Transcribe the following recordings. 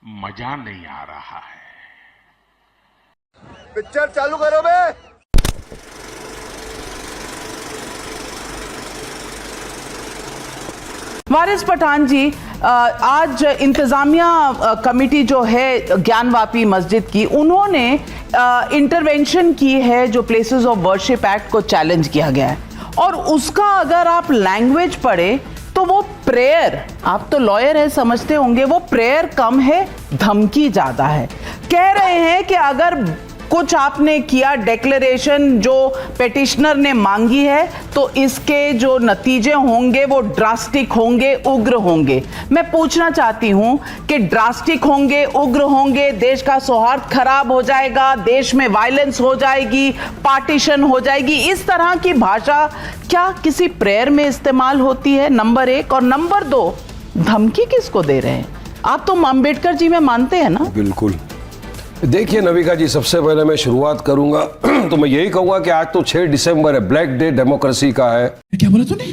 मजा नहीं आ रहा है। पिक्चर चालू करो बे। वारिस पठान जी, आज इंतजामिया कमेटी जो है ज्ञानवापी मस्जिद की, उन्होंने इंटरवेंशन की है जो प्लेसेस ऑफ वर्शिप एक्ट को चैलेंज किया गया है, और उसका अगर आप लैंग्वेज पढ़े तो वो प्रेयर, आप तो लॉयर है समझते होंगे, वो प्रेयर कम है धमकी ज्यादा है। कह रहे हैं कि अगर कुछ आपने किया डिक्लेरेशन जो पेटिशनर ने मांगी है तो इसके जो नतीजे होंगे वो ड्रास्टिक होंगे, उग्र होंगे। मैं पूछना चाहती हूं कि ड्रास्टिक होंगे, उग्र होंगे, देश का सौहार्द खराब हो जाएगा, देश में वायलेंस हो जाएगी, पार्टीशन हो जाएगी, इस तरह की भाषा क्या किसी प्रेयर में इस्तेमाल होती है? नंबर 1। और नंबर 2, धमकी किसको दे रहे हैं? आप तो अम्बेडकर जी में मानते हैं ना? बिल्कुल। देखिए नविका जी, सबसे पहले मैं शुरुआत करूंगा तो मैं यही कहूंगा कि आज तो 6 दिसंबर है, ब्लैक डे डेमोक्रेसी का है। क्या बोला तूने?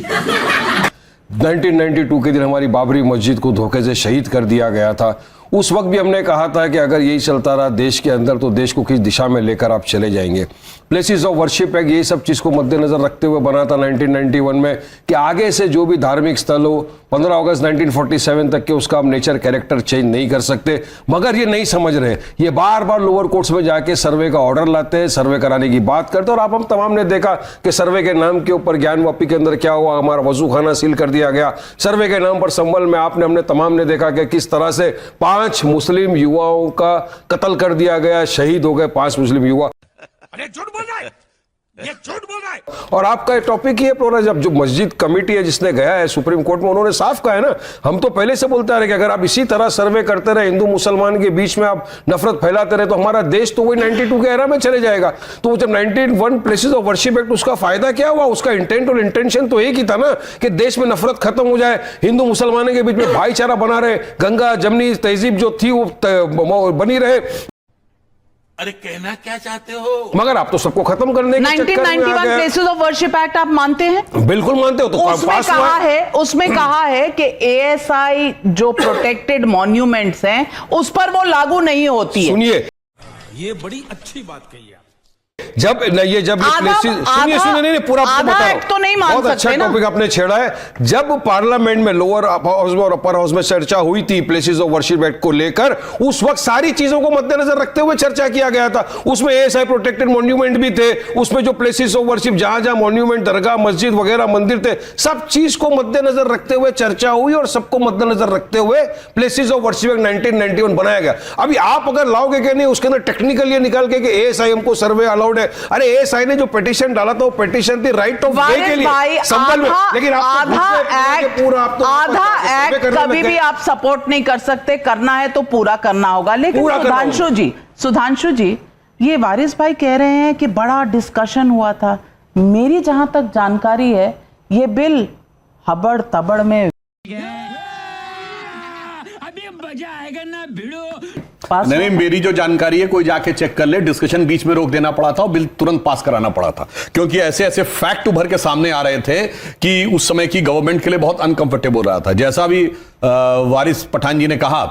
1992 के दिन हमारी बाबरी मस्जिद को धोखे से शहीद कर दिया गया था। उस वक्त भी हमने कहा था कि अगर यही चलता रहा देश के अंदर तो देश को किस दिशा में लेकर आप चले जाएंगे। प्लेसेस ऑफ वर्शिप एक्ट ये सब चीज़ को मद्देनजर रखते हुए बना था 1991 में कि आगे से जो भी धार्मिक स्थल हो 15 अगस्त 1947 तक के उसका आप नेचर कैरेक्टर चेंज नहीं कर सकते। मगर ये नहीं समझ रहे, ये बार बार लोअर कोर्ट्स में जाके सर्वे का ऑर्डर लाते हैं, सर्वे कराने की बात करते हैं। और आप हम तमाम ने देखा कि सर्वे के नाम के ऊपर ज्ञानवापी के अंदर क्या हुआ, हमारा वजू खाना सील कर दिया गया। सर्वे के नाम पर संभल में आपने हमने तमाम ने देखा कि किस तरह से 5 मुस्लिम युवाओं का कत्ल कर दिया गया, शहीद हो गए 5 मुस्लिम युवा। अरे झूठ बोल रहा है, ये झूठ बोल रहा है। और आपका टॉपिक ये प्रोग्राम, जब जो मस्जिद कमेटी है जिसने गया है सुप्रीम कोर्ट में, उन्होंने साफ कहा है ना, हम तो पहले से बोलते आ रहे कि अगर आप इसी तरह सर्वे करते रहे, हिंदू मुसलमान के बीच में आप नफरत फैलाते रहे, तो हमारा देश तो वही 92 के एरा में चले जाएगा। तो जब 91 प्लेसेस ऑफ वर्शिप एक्ट, उसका फायदा क्या हुआ? उसका इंटेंट और इंटेंशन तो एक ही था ना कि देश में नफरत खत्म हो जाए, हिंदू मुसलमानों के बीच में भाईचारा बना रहे, गंगा जमनी तहजीब जो थी वो बनी रहे। अरे कहना क्या चाहते हो? मगर आप तो सबको खत्म करने के चक्कर में आ 1991 गए। प्लेसेस ऑफ वर्शिप एक्ट आप मानते हैं? बिल्कुल मानते हो। तो उसमें कहा है कि एएसआई जो प्रोटेक्टेड मॉन्यूमेंट्स हैं उस पर वो लागू नहीं होती है। सुनिए, ये बड़ी अच्छी बात कही है। जब ये सुनिए नहीं पूरा तो नहीं मान बहुत अच्छा टॉपिक आपने छेड़ा है। जब पार्लियामेंट में लोअर हाउस में और अपर हाउस में चर्चा हुई थी प्लेसेस ऑफ वर्शिप एक्ट को लेकर, उस वक्त सारी चीजों को मद्देनजर रखते हुए चर्चा किया गया था। उसमें एएसआई प्रोटेक्टेड मॉन्यूमेंट भी थे, उसमें जो प्लेसेस ऑफ वर्शिप जहां जहां मॉन्यूमेंट, दरगाह, मस्जिद वगैरह, मंदिर थे, सब चीज को मद्देनजर रखते हुए चर्चा हुई और सबको मद्देनजर रखते हुए प्लेसेस ऑफ वर्शिप एक्ट 1991 बनाया गया। अभी आप अगर लाओगे कि नहीं उसके अंदर टेक्निकल ये निकाल के कि एएसआई हमको सर्वे अलाउड है, अरे एएसआई ने जो पिटीशन डाला था वो पिटीशन थी राइट ऑफ वे के लिए संबल में, लेकिन आधा एक्ट कभी भी आप सपोर्ट नहीं कर सकते, करना है तो पूरा करना होगा। लेकिन सुधांशु जी, ये वारिस भाई कह रहे हैं कि बड़ा डिस्कशन हुआ था। मेरी जहां तक जानकारी है ये बिल हबड़ तबड़ में अभी मजा आएगा ना भिड़ो। नहीं, मेरी जो जानकारी है कोई जाके चेक कर ले, डिस्कशन बीच में रोक देना पड़ा था और बिल तुरंत पास कराना पड़ा था, क्योंकि ऐसे ऐसे फैक्ट उभर के सामने आ रहे थे कि उस समय की गवर्नमेंट के लिए बहुत अनकंफर्टेबल रहा था। जैसा भी वारिस पठान जी ने कहा,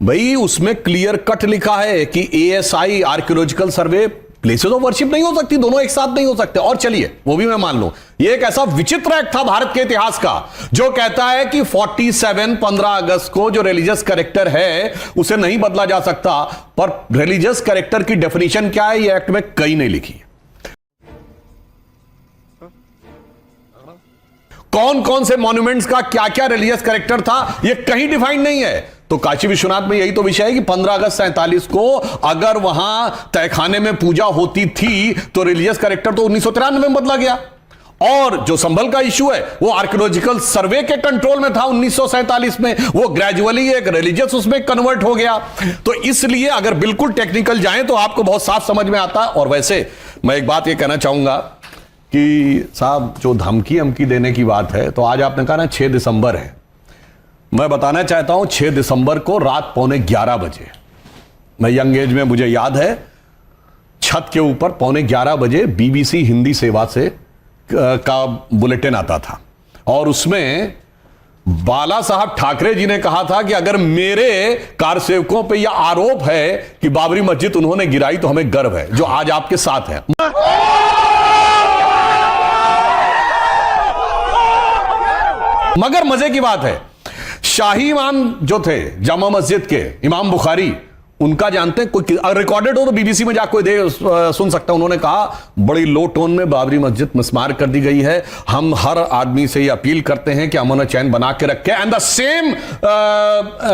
भाई उसमें क्लियर कट लिखा है कि ASI archaeological survey places of worship नहीं हो सकती, दोनों एक साथ नहीं हो सकते। और चलिए वो भी मैं मान लूं, ये एक ऐसा विचित्र एक्ट था भारत के इतिहास का जो कहता है कि 15 अगस्त को जो रिलीजियस कैरेक्टर है उसे नहीं बदला जा सकता, पर रिलीजियस कैरेक्टर की डेफिनेशन क्या है ये एक्ट में कहीं नहीं लिखी। कौन कौन से मॉन्यूमेंट्स का क्या क्या रिलीजियस कैरेक्टर था ये कहीं डिफाइंड नहीं है। तो काशी विश्वनाथ में यही तो विषय है कि 15 अगस्त 47 को अगर वहां तहखाने में पूजा होती थी तो रिलीजियस कैरेक्टर तो 1993 में बदला गया। और जो संभल का इश्यू है वो आर्कियोलॉजिकल सर्वे के कंट्रोल में था 1947 में, वो ग्रेजुअली एक रिलीजियस उसमें कन्वर्ट हो गया। तो इसलिए अगर बिल्कुल टेक्निकल जाएं तो आपको बहुत साफ समझ में आता है। और वैसे मैं एक बात ये कहना चाहूंगा कि साहब जो धमकी देने की बात है, तो आज आपने कहा ना 6 दिसंबर है, मैं बताना चाहता हूं 6 दिसंबर को रात 11:15 बजे, मैं यंग एज में मुझे याद है, छत के ऊपर 11:15 बजे बीबीसी हिंदी सेवा से का बुलेटिन आता था और उसमें बाला साहब ठाकरे जी ने कहा था कि अगर मेरे कारसेवकों पे यह आरोप है कि बाबरी मस्जिद उन्होंने गिराई तो हमें गर्व है, जो आज आपके साथ है। मगर मजे की बात है, शाही इमाम जो थे जामा मस्जिद के, इमाम बुखारी, उनका जानते हैं, कोई रिकॉर्डेड हो तो बीबीसी में जाकर कोई सुन सकता है। उन्होंने कहा बड़ी लो टोन में बाबरी मस्जिद मिसमार कर दी गई है, हम हर आदमी से ये अपील करते हैं कि अमन चैन बना के रखे। एंड द सेम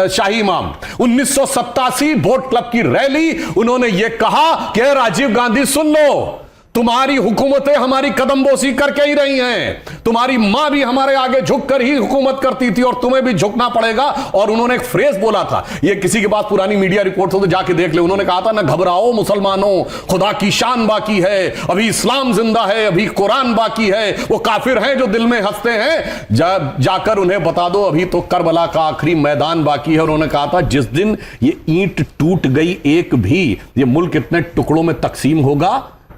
शाही इमाम 1987 बोट क्लब की रैली, उन्होंने ये कहा कि राजीव गांधी सुन लो, तुम्हारी हुकूमतें हमारी कदमबोसी करके ही रही हैं, तुम्हारी मां भी हमारे आगे झुककर ही हुकूमत करती थी और तुम्हें भी झुकना पड़ेगा। और उन्होंने एक फ्रेज बोला था, ये किसी के पास पुरानी मीडिया रिपोर्ट हो तो जाके देख ले, उन्होंने कहा था ना घबराओ मुसलमानों, खुदा की शान बाकी है, अभी इस्लाम जिंदा है, अभी कुरान बाकी है, वो काफिर हैं जो दिल में हंसते हैं, जाकर उन्हें बता दो अभी तो करबला का आखिरी मैदान बाकी है। और उन्होंने कहा था जिस दिन ये ईंट टूट गई एक भी, ये मुल्क इतने टुकड़ों में तकसीम होगा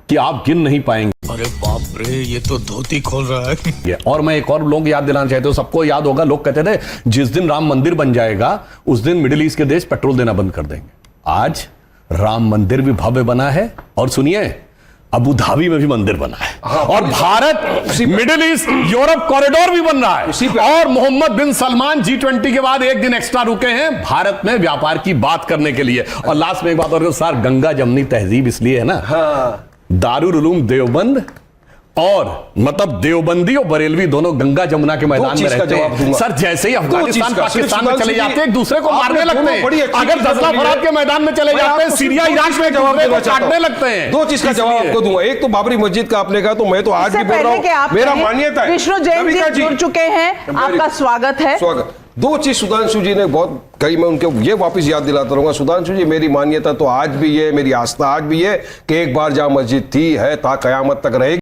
कि आप गिन नहीं पाएंगे। अरे बाप रे, ये तो धोती खोल रहा है। और मैं एक और लोग याद दिलाना चाहते हो, सबको याद होगा, लोग कहते थे जिस दिन राम मंदिर बन जाएगा उस दिन मिडिल ईस्ट के देश पेट्रोल देना बंद कर देंगे। आज राम मंदिर भी भव्य बना है, और सुनिए अबू धाबी में भी मंदिर बना है, और Bharat middle east Europe corridor भी बन रहा है। और मोहम्मद बिन सलमान G20 के बाद एक दिन एक्स्ट्रा रुके हैं भारत में व्यापार की बात करने के लिए। और लास्ट में एक बात और, सर गंगा जमनी तहजीब इसलिए है ना, दारुल उलूम देवबंद और मतलब देवबंदी और बरेलवी दोनों गंगा जमुना के मैदान में रहते हैं। सर जैसे ही अफगानिस्तान पाकिस्तान में चले जाते हैं एक दूसरे को मारने लगते हैं, अगर दसला फराद के मैदान में चले जाते हैं सीरिया इराक में जवाब काटने लगते हैं। दो चीज का जवाब आपको दूंगा, एक तो बाबरी मस्जिद का आपने कहा, तो मैं तो आज भी बोल रहा हूं, मेरा मान्यता है। विष्णु जैन जी जुड़ चुके हैं, आपका स्वागत है। स्वागत। दो चीज सुधांशु जी ने बहुत कही, मैं उनके ये वापस याद दिलाता रहूंगा। सुधांशु जी, मेरी मान्यता तो आज भी है, मेरी आस्था आज भी है कि एक बार जहां मस्जिद थी है ता कयामत तक रहेगी।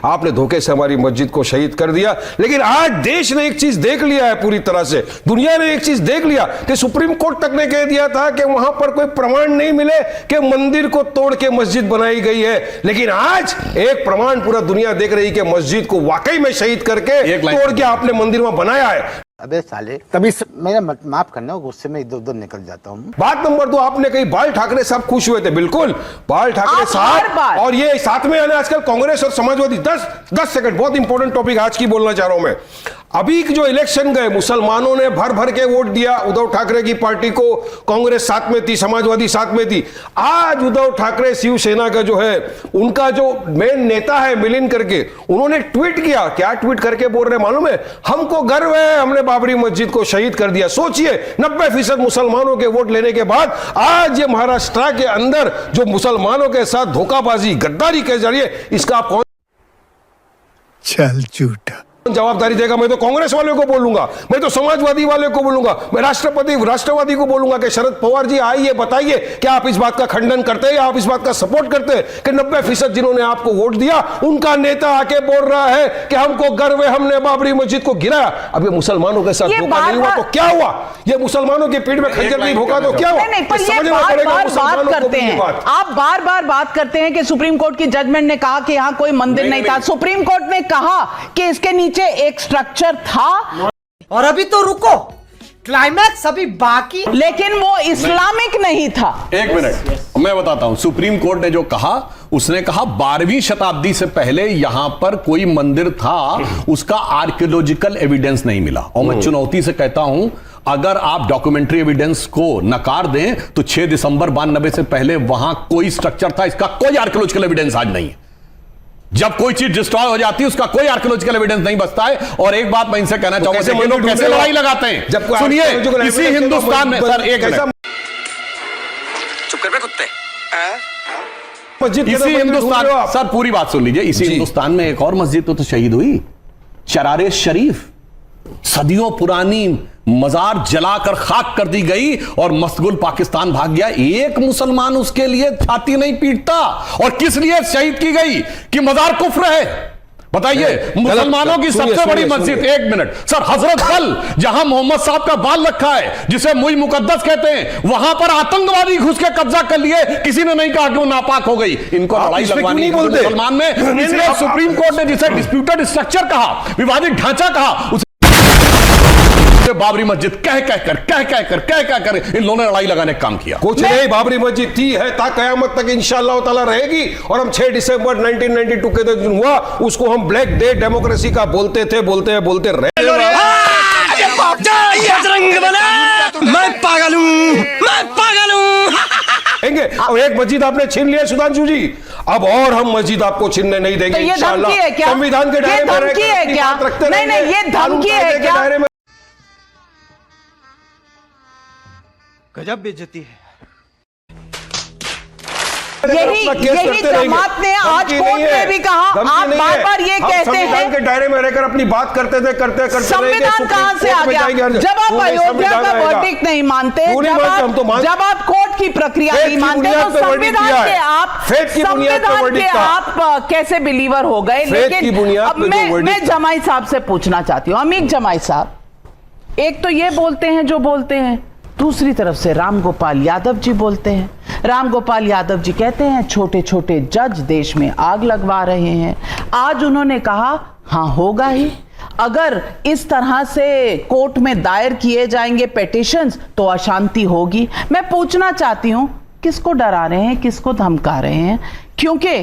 आपने धोखे से हमारी मस्जिद को शहीद कर दिया, लेकिन आज देश ने एक चीज देख लिया है पूरी तरह से, दुनिया ने एक चीज देख लिया कि सुप्रीम कोर्ट तक ने कह दिया था कि वहां पर कोई प्रमाण नहीं मिले कि मंदिर को तोड़ के मस्जिद बनाई गई है, लेकिन आज एक प्रमाण पूरा दुनिया देख रही कि मस्जिद को वाकई में शहीद करके तोड़ के आपने मंदिर में बनाया है। अबे साले, तभी मेरा माफ करना, गुस्से में इधर उधर निकल जाता हूँ। बात नंबर 2, आपने कही बाल ठाकरे साहब खुश हुए थे, बिल्कुल बाल ठाकरे साहब, और ये साथ में आने आजकल कांग्रेस और समाजवादी। 10 सेकंड, बहुत इंपॉर्टेंट टॉपिक आज की बोलना चाह रहा हूं मैं। अभी जो इलेक्शन गए, मुसलमानों ने भर भर के वोट दिया उद्धव ठाकरे की पार्टी को, कांग्रेस साथ में थी, समाजवादी साथ में थी। आज उद्धव ठाकरे शिवसेना का जो है, उनका जो मेन नेता है मिलिंद करके, उन्होंने ट्वीट किया। क्या ट्वीट करके बोल रहे मालूम है? हमको गर्व है, हमने बाबरी मस्जिद को शहीद कर दिया। सोचिए, 90% मुसलमानों के वोट लेने के बाद आज ये महाराष्ट्र के अंदर जो मुसलमानों के साथ धोखाबाजी, गद्दारी के जरिए, इसका आप कौन चल झूठा जवाबदारी देगा? मैं तो कांग्रेस वाले को बोलूंगा, मैं तो समाजवादी वाले को बोलूंगा, मैं राष्ट्रवादी को बोलूंगा कि शरद पवार जी आइए, बताइए क्या आप इस बात का खंडन करते हैं या आप इस बात का सपोर्ट करते हैं कि 90% जिन्होंने आपको वोट दिया उनका नेता आके बोल रहा है कि हमको गर्व है, हमने बाबरी मस्जिद को गिराया। अब ये मुसलमानों के साथ धोखा नहीं हुआ तो क्या हुआ? ये मुसलमानों की पीठ में खंजर नहीं भोंका तो क्या हुआ? आप बार बार बात करते हैं कि सुप्रीम कोर्ट की जजमेंट ने कहा कि यहां कोई मंदिर नहीं था। सुप्रीम कोर्ट ने कहा कि इसके नीचे एक स्ट्रक्चर था, और अभी तो रुको, क्लाइमैक्स अभी बाकी, लेकिन वो इस्लामिक नहीं था। एक मिनट, मैं बताता हूं। सुप्रीम कोर्ट ने जो कहा, उसने कहा 12वीं शताब्दी से पहले यहां पर कोई मंदिर था, उसका आर्कियोलॉजिकल एविडेंस नहीं मिला। और मैं चुनौती से कहता हूं, अगर आप डॉक्यूमेंट्री एविडेंस को नकार दें तो 6 दिसंबर 92 से पहले वहां कोई स्ट्रक्चर था, इसका कोई आर्कियोलॉजिकल एविडेंस आज नहीं है। जब कोई चीज डिस्ट्रॉय हो जाती है उसका कोई आर्कियोलॉजिकल एविडेंस नहीं बचता है। और एक बात मैं इनसे कहना चाहूंगा, ये लोग कैसे लड़ाई लगाते हैं? सुनिए, इसी हिंदुस्तान में, सर एक मिनट, चुप कर बे कुत्ते। इसी हिंदुस्तान, सर पूरी बात सुन लीजिए, इसी हिंदुस्तान में एक और मस्जिद तो शहीद हुई, शरारे शरीफ, सदियों पुरानी मजार जलाकर खाक कर दी गई और मस्तगुल पाकिस्तान भाग गया। एक मुसलमान उसके लिए छाती नहीं पीटता। और किस लिए शहीद की गई? कि मजार कुफ्र है, बताइए, मुसलमानों की सबसे बड़ी मस्जिद, एक मिनट सर, हजरत बल, जहां मोहम्मद साहब का बाल रखा है, जिसे मुई मुकद्दस कहते हैं, वहां पर आतंकवादी घुस के कब्जा कर लिए, किसी ने नहीं कहा कि वो नापाक हो गई। इनको लड़ाई लगवानी है मुसलमान में, इसलिए सुप्रीम कोर्ट ने जिसे डिस्प्यूटेड स्ट्रक्चर कहा, विवादित ढांचा कहा, उसे बाबरी मस्जिद कह कर इन लोगों ने लड़ाई लगाने का काम किया। कुछ नहीं, बाबरी मस्जिद थी है ता कयामत तक इंशाअल्लाह ताला रहेगी। और हम 6 दिसंबर 1992 के दिन हुआ, उसको हम ब्लैक डे डेमोक्रेसी का बोलते रहे। मैं पागल हूं। और एक मस्जिद आपने छीन लिया सुधांशु जी, अब और हम मस्जिद आपको छीनने नहीं देंगे तो ये धमकी है क्या? संविधान के दायरे में धमकी है क्या? नहीं, ये धमकी है क्या? गजब बेइज्जती है। यही जमात ने आज कोर्ट में भी कहा, आप बार-बार ये कहते हैं संविधान के दायरे में रहकर अपनी बात करते संविधान कहां से आ गया? जब आप अयोध्या का वर्डिक्ट नहीं मानते, जब आप कोर्ट की प्रक्रिया नहीं मानते, तो संविधान के आप कैसे बिलीवर हो गए? लेकिन अब मैं जमाई साहब से पूछना चाहती हूँ, अमीक जमाई साहब, एक तो ये बोलते हैं जो बोलते हैं, दूसरी तरफ से राम गोपाल यादव जी बोलते हैं। राम गोपाल यादव जी कहते हैं छोटे छोटे जज देश में आग लगवा रहे हैं। आज उन्होंने कहा हाँ होगा ही, अगर इस तरह से कोर्ट में दायर किए जाएंगे पिटीशंस तो अशांति होगी। मैं पूछना चाहती हूं, किसको डरा रहे हैं, किसको धमका रहे हैं? क्योंकि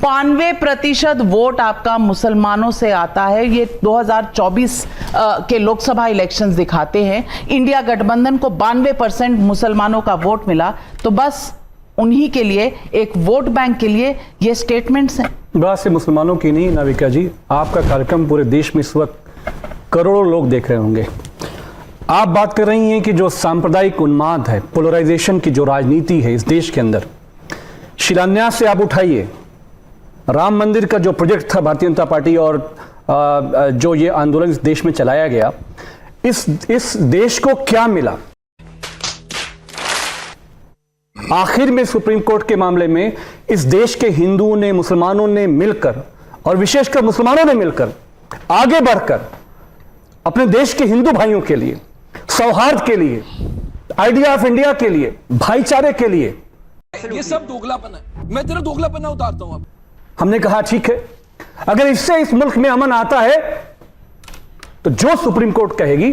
92% वोट आपका मुसलमानों से आता है। ये 2024 के लोकसभा इलेक्शंस दिखाते हैं, इंडिया गठबंधन को 92% मुसलमानों का वोट मिला, तो बस उन्हीं के लिए, एक वोट बैंक के लिए ये स्टेटमेंट्स हैं। बात से मुसलमानों की नहीं नाविका जी, आपका कार्यक्रम पूरे देश में इस वक्त करोड़ों लोग देख रहे होंगे। आप बात कर रही हैं कि जो सांप्रदायिक उन्माद है, पोलराइजेशन की जो राजनीति है इस देश के अंदर, शिलान्यास से आप उठाइए, राम मंदिर का जो प्रोजेक्ट था भारतीय जनता पार्टी और जो ये आंदोलन इस देश में चलाया गया, इस देश को क्या मिला? आखिर में सुप्रीम कोर्ट के मामले में इस देश के हिंदुओं ने, मुसलमानों ने मिलकर, और विशेषकर मुसलमानों ने मिलकर आगे बढ़कर अपने देश के हिंदू भाइयों के लिए, सौहार्द के लिए, आइडिया ऑफ इंडिया के लिए, भाईचारे के लिए, ये सब दोगलापन है। मैं तेरा दोगलापन उतारता हूं। अब हमने कहा ठीक है, अगर इससे इस मुल्क में अमन आता है तो जो सुप्रीम कोर्ट कहेगी,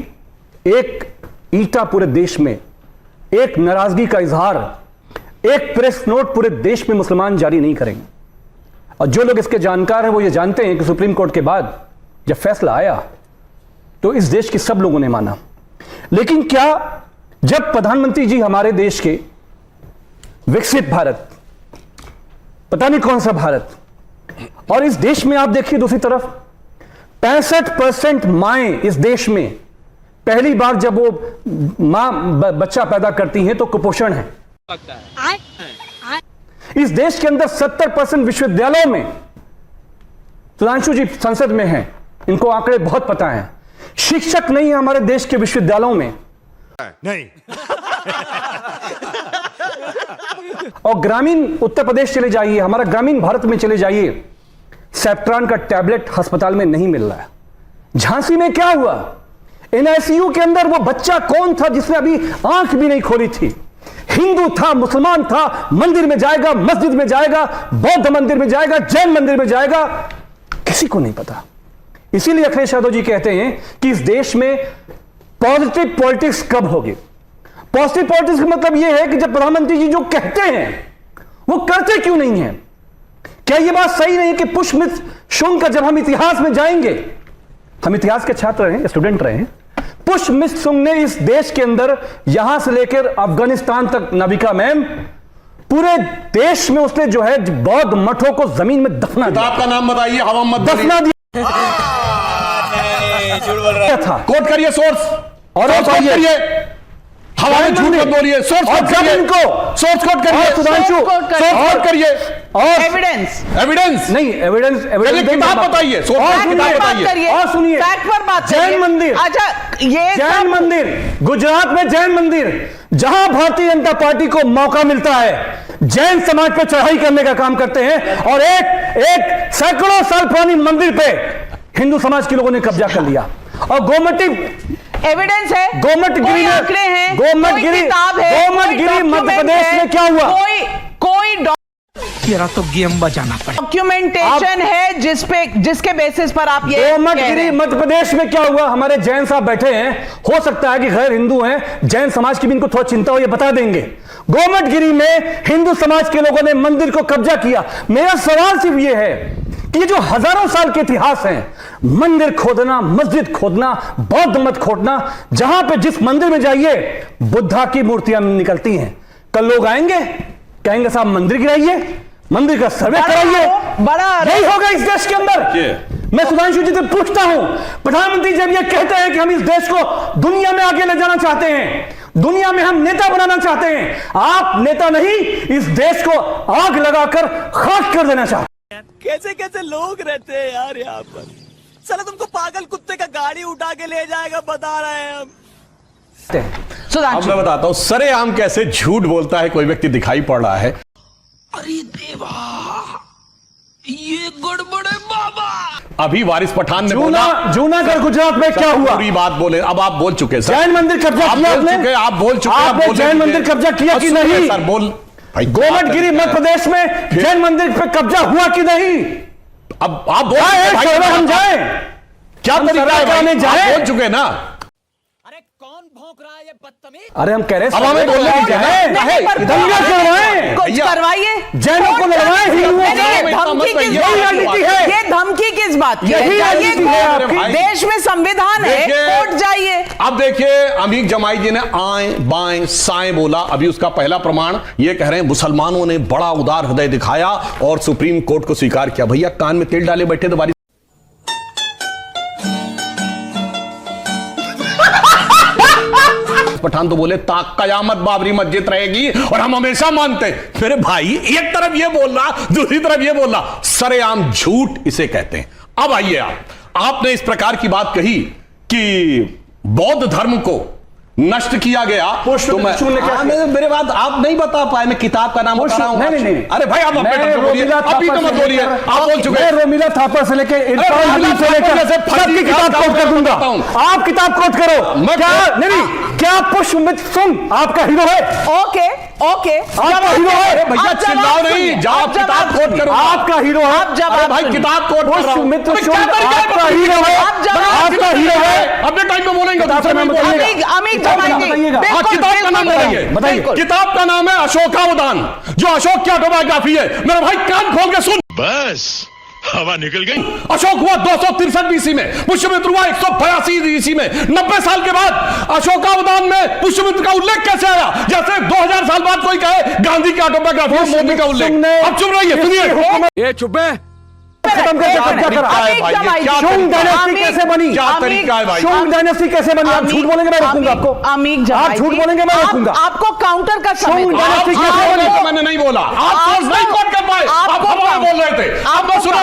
एक ईटा पूरे देश में, एक नाराजगी का इजहार, एक प्रेस नोट पूरे देश में मुसलमान जारी नहीं करेंगे। और जो लोग इसके जानकार हैं वो ये जानते हैं कि सुप्रीम कोर्ट के बाद जब फैसला आया तो इस देश के सब लोगों ने माना। लेकिन क्या जब प्रधानमंत्री जी हमारे देश के विकसित भारत, पता नहीं कौन सा भारत, और इस देश में आप देखिए दूसरी तरफ 65% माएं इस देश में पहली बार जब वो मां बच्चा पैदा करती हैं तो कुपोषण है। इस देश के अंदर 70% विश्वविद्यालयों में, सुधांशु जी संसद में हैं, इनको आंकड़े बहुत पता हैं, शिक्षक नहीं है हमारे देश के विश्वविद्यालयों में नहीं। और ग्रामीण उत्तर प्रदेश चले जाइए, हमारा ग्रामीण भारत में चले जाइए, सेप्ट्रान का टैबलेट अस्पताल में नहीं मिल रहा है। झांसी में क्या हुआ? एनआईसीयू के अंदर वो बच्चा कौन था जिसने अभी आंख भी नहीं खोली थी? हिंदू था, मुसलमान था, मंदिर में जाएगा, मस्जिद में जाएगा, बौद्ध मंदिर में जाएगा, जैन मंदिर में जाएगा, किसी को नहीं पता। इसीलिए अखिलेश यादव जी कहते हैं कि इस देश में पॉजिटिव पॉलिटिक्स कब होगी। पॉजिटिव पॉलिटिक्स का मतलब यह है कि जब प्रधानमंत्री जी जो कहते हैं वो करते क्यों नहीं है? क्या यह बात सही नहीं कि पुष्पमित्र शुंग का, जब हम इतिहास में जाएंगे, हम इतिहास के छात्र रहे, स्टूडेंट रहे, पुष्पमित्र शुंग ने इस देश के अंदर यहां से लेकर अफगानिस्तान तक, नाविका मैम, पूरे देश में उसने जो है बौद्ध मठों को जमीन में दफना दिया। आपका नाम बताइए, हवा मत दफना दिया था। कोट करिए सोर्स, और कोट करिए। हवा में झूठ मत बोलिए, सोर्स कोड करिए, सोर्स कोड करिए, सुधांशु सोर्स कोड करिए, और एविडेंस नहीं, एविडेंस किताब बताइए, सोर्स कोड किताब बताइए, और सुनिए, फैक्ट पर बात जैन मंदिर, अच्छा ये जैन मंदिर, गुजरात में जैन मंदिर, जहां भारतीय जनता पार्टी को मौका मिलता है जैन समाज पर चढ़ाई करने का काम करते हैं, और एक सैकड़ों साल पुरानी मंदिर पे हिंदू समाज के लोगों ने कब्जा कर लिया। और गोमती एविडेंस है, गोमटगिरी आंकड़े हैं, गोमटगिरी मध्य प्रदेश में क्या हुआ, कोई तेरा तो गेम बजाना पड़ा। डॉक्यूमेंटेशन है जिसके बेसिस पर आप ये गोमटगिरी मध्य प्रदेश में क्या हुआ। हमारे जैन साहब बैठे हैं, हो सकता है कि गैर हिंदू हैं, जैन समाज की भी इनको थोड़ा चिंता हो, ये बता देंगे। गोमटगिरी में हिंदू समाज के लोगों ने मंदिर को कब्जा किया। मेरा सवाल सिर्फ ये है कि ये जो हजारों साल के इतिहास हैं, मंदिर खोदना, मस्जिद खोदना, बौद्ध मत खोदना, जहां पे जिस मंदिर में जाइए बुद्धा की मूर्तियां निकलती हैं। कल लोग आएंगे, कहेंगे साहब मंदिर गिराइए, मंदिर का सर्वे कराइए, यही होगा इस देश के अंदर। मैं सुधांशु जी से पूछता हूं, प्रधानमंत्री जब ये कहते हैं कि हम इस देश को दुनिया में आगे ले जाना चाहते हैं, दुनिया में हम नेता बनाना चाहते हैं, आप नेता नहीं, इस देश को आग लगाकर खाक कर देना चाहते हैं। कैसे कैसे लोग रहते हैं यार यहाँ पर। चलो तुमको पागल कुत्ते का गाड़ी उठा के ले जाएगा, बता रहे हैं हम। अब मैं बताता हूं सरेआम कैसे झूठ बोलता है कोई व्यक्ति दिखाई पड़ रहा है। अरे देवा, ये गड़बड़ है बाबा। अभी वारिस पठान ने बोला जूनागढ़ गुजरात में क्या हुआ, पूरी बात बोले। अब आप बोल चुके सर, जैन मंदिर कब्जा किया आपने, आप बोल चुके, आपने जैन मंदिर कब्जा किया कि नहीं सर? बोल भाई, गोमटगिरी मध्य प्रदेश में जैन मंदिर पे कब्जा हुआ कि नहीं? अब आप बोल हम जाए, क्या तरीका है? जाए बोल चुके ना। अरे कौन भौंक रहा है ये बदतमीज? अरे हम कह रहे अब हमें बोलने की दंगा करवाएं, कुछ करवाइए, जैनों को लड़वाएं, हिंदुओं ये धमकी किस बात की? यही राजनीति है आपकी। देश में संविधान है, कोर्ट जाइए। अब देखिए अमीक जमाई जी ने आए बाएं साएं बोला। अभी उसका पहला प्रमाण ये कह रहे हैं मुसलमानों ने बड़ा उदार हृदय दिखाया और सुप्रीम कोर्ट को स्वीकार किया। भैया कान में तेल डाले बैठे तो बारी पठान तो बोले ताक कयामत बाबरी मस्जिद रहेगी और हम हमेशा मानते। मेरे भाई एक तरफ ये बोल रहा, दूसरी तरफ ये बोल रहा, सरेआम झूठ इसे कहते हैं। अब आइए आपने इस प्रकार की बात कही कि बौद्ध धर्म को नष्ट किया गया, तो मेरे बात आप नहीं बता पाए। मैं किताब का नाम बता रहा हूं। नहीं। अरे भाई आप अभी तो मत बोलिए, आप बोल चुके हैं। रोमिला थापर से लेके इरफान हबीब से लेकर सबकी किताब कोट कर दूंगा। आप किताब कोट करो। क्या पुष्पमित्र सिंह आपका हीरो है? ओके आपका हीरो है? भैया चिल्लाओ नहीं, जाओ किताब कोट करो। आपका हीरो है? अरे भाई किताब कोट कर रहा हूं। पुष्पमित्र सिंह आपका हीरो है? आपका हीरो है? अपने टाइम पे बोलेंगे, किताब का नाम बताइए। किताब का नाम है अशोकावदान, जो अशोक की ऑटोबायोग्राफी है। मेरा भाई कान खोल के सुन, बस हवा निकल गई। अशोक हुआ 263 बीसी में, पुष्यमित्र हुआ 182 बीसी में। 90 साल के बाद अशोकावदान में पुष्यमित्र का उल्लेख कैसे आया? जैसे 2000 साल बाद कोई कहे गांधी की ऑटोबायोग्राफी में मोदी का उल्लेख। अब चुप रहिए, सुनिए। ये चुप है। खत्म करके कब्जा करा। शुंग डायनेस्टी कैसे बनी? क्या तरीका है भाई? शुंग डायनेस्टी कैसे बनी? आप झूठ बोलेंगे मैं रोकूंगा आपको। आप झूठ बोलेंगे मैं रोकूंगा आपको। काउंटर का समय। शुंग डायनेस्टी कैसे बनी? मैंने नहीं बोला, आप सोच नहीं कोट कर पाए, आप हवा में बोल रहे थे। आप सुनो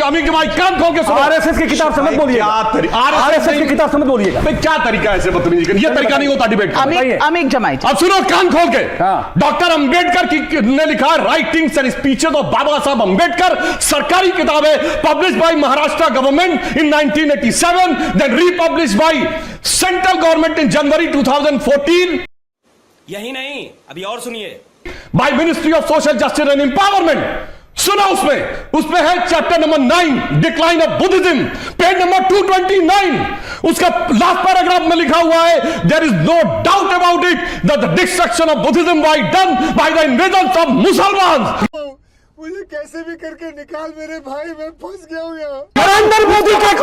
अमीक जमाई, कान खोल के सुनो। आरएसएस की किताब समझ बोलिएगा। आरएसएस की किताब समझ बोलिएगा। क्या तरीका है ऐसे बदतमीजी करने? ये तरीका नहीं होता डिबेट का। अमीक जमाई, अब सुनो कान खोल के। डॉक्टर अंबेडकर ने लिखा राइटिंग्स एंड स्पीचेस ऑफ बाबा साहब अंबेडकर, सरकारी किताब है, publish by Maharashtra government in 1987, then republished by central government in January 2014. यही नहीं, अभी और सुनिए। By Ministry of Social Justice and Empowerment. सुना उसमें है chapter number 9 decline of Buddhism, page number 229। उसका लास्ट पैराग्राफ में लिखा हुआ है there is no doubt about it that the destruction of Buddhism was done by the invasion of मुसलमान। मुझे कैसे भी करके निकाल मेरे भाई, मैं फंस गया हूँ यहाँ। नरेंद्र मोदी के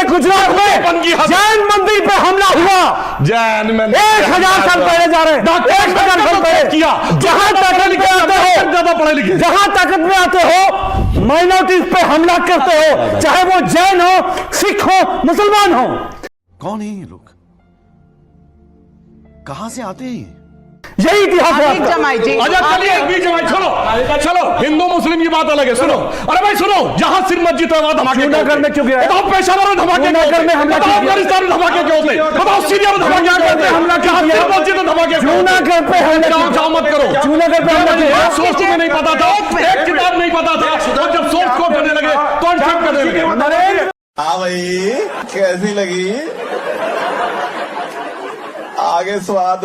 गुजरात में जैन मंदिर पे हमला हुआ। जैन में 1000 साल पहले जा रहे हैं, 1000 साल पहले किया। जहां ताकत में आते हो, ज्यादा पढ़े लिखे, जहां ताकत में आते हो माइनॉरिटीज पे हमला करते हो, चाहे वो जैन हो, सिख हो, मुसलमान हो। कौन है ये लोग? कहां से आते हैं? यही इतिहास है आतिक आपका। जमाई जी, अच्छा चलिए आतिक- बीच में चलो चलो हिंदू मुस्लिम की बात अलग है। सुनो, अरे भाई सुनो, जहां सिर मस्जिद है वहां धमाके क्यों जूनागढ़ में क्यों गिरा है? बताओ पेशावर में धमाके क्यों जूनागढ़ में होते? हमला बताओ क्यों किया? अफगानिस्तान में धमाके क्यों होते? बताओ सीरिया में धमाके क्यों होते? हमला क्यों जहां किया? सिर मस्जिद में धमाके क्यों होते? जूनागढ़ पे हमला जाओ क्यों? जाओ मत करो। जूनागढ़ पे हमला क्यों? बात सोच तुम्हें नहीं पता था, एक किताब नहीं पता था, और जब सोर्स कोड करने लगे तो अनफैक्ट करने लगे। नरेंद्र हाँ भाई, कैसी लगी? आगे स्वाद